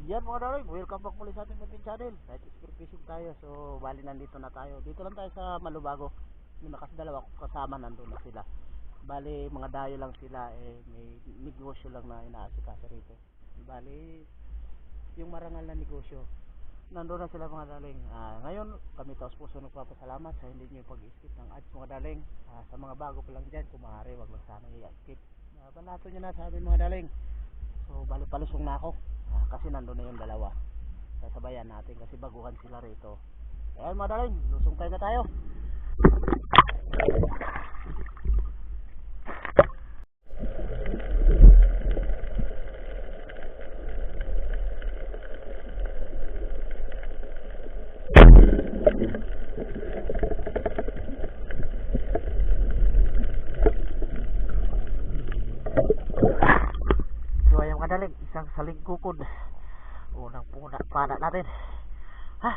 Yan mga darling, welcome back muli sa ating munting channel. Night Spear Fishing tayo. So, bali nandito na tayo. Dito lang tayo sa Malubago. Yung nakasdalawa ko kasama nandun na sila. Bali, mga dayo lang sila. May negosyo lang na inaasikaso rito. Bali, yung marangal na negosyo. Nandun na sila mga darling. Ngayon, kami taos puso nagpapasalamat sa hindi nyo pag-skip ng ads mga darling. Sa mga bago pa lang dyan, kung maaari, wag lang sana i-skip. Banato nyo na sa amin mga darling. So bali palusong na ako kasi nandun na yung dalawa. Sasabayan natin kasi baguhan sila rito. Ayan mga darling, lusong tayo na tayo. So ayan mga darling, isang saling kukod. Unang pana natin. Ha?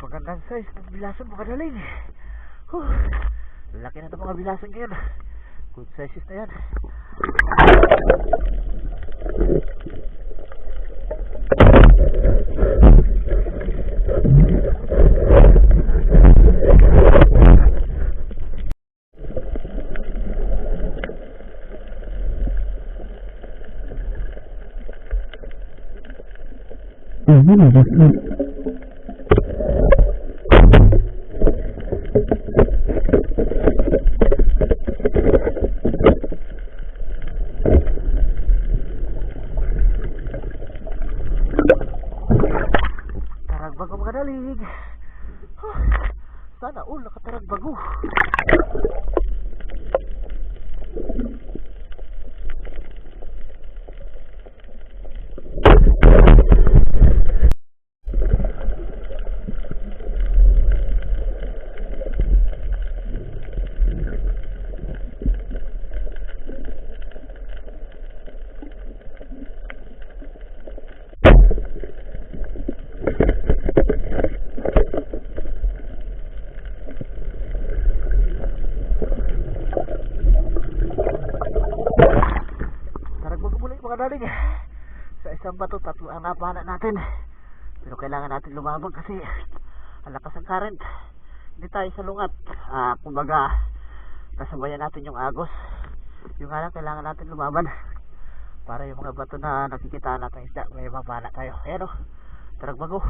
Magandang size ng bilasan mga darling. Laki na ito mga bilasan ngayon. Good sizes na yan. Taragbago mga dalig. Sana all nakataragbago. Mga darling, sa isang bato tatlo ang napana natin, pero kailangan natin lumabang kasi ang lakas ng current. Hindi tayo sa lungat, kumbaga kasabayan natin yung agos. Yung nga lang kailangan natin lumaban para yung mga bato na nakikita natin isda may mapana tayo. Ayan o, taragbago.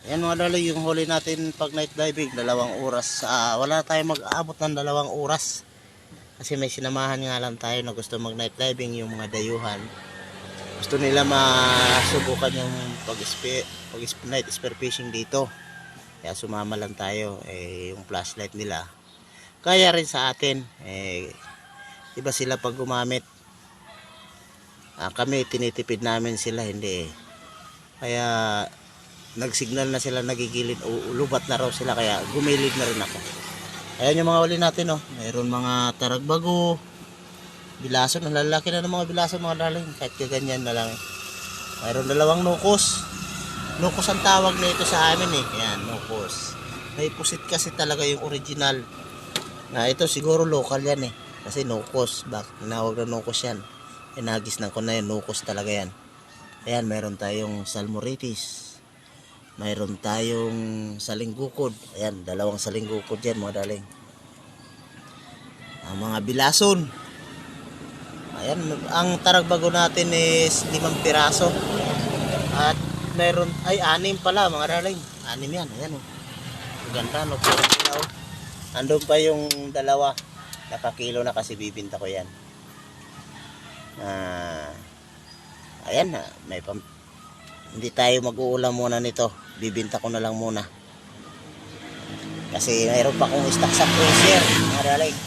Ayan mga daloy, yung huli natin pag night diving, 2 oras. Wala tayong mag-aabot ng 2 oras. Kasi may sinamahan nga lang tayo na gusto mag night diving, yung mga dayuhan. Gusto nila masubukan yung night spear fishing dito. Kaya sumama lang tayo. Yung flashlight nila kaya rin sa atin. Iba sila pag gumamit. Kami tinitipid namin, sila hindi eh. Kaya nagsignal na sila, nagigilid, lubat na raw sila, kaya gumilid na rin ako. Ayan yung mga uli natin, oh. Mayroon mga taragbago, bilason, ang lalaki na ng mga bilason mga darling, kahit kaganyan na lang. Mayroon 2 nukos. Nukos ang tawag na ito sa amin eh. Ayan, nukos. May pusit kasi talaga yung original. Ito siguro local yan eh. Kasi nukos, tinawag na nukos yan. Nagisnan ko na yun, nukos talaga yan. Ayan, mayroon tayong salmoritis. Mayroon tayong salinggukod. Ayan, 2 salinggukod yan mga darling. Ang mga bilason. Ayan, ang taragbago natin is 5 piraso. At mayroon, 6 pala mga darling. 6 yan, ayan o. Ganda no, puro sila o. Andun pa yung 2. Nakakilo na kasi bibinta ko yan. Ayan, hindi tayo mag-uulam muna nito. Bibinta ko na lang muna. Kasi mayroon pa akong stock sa freezer mga darling.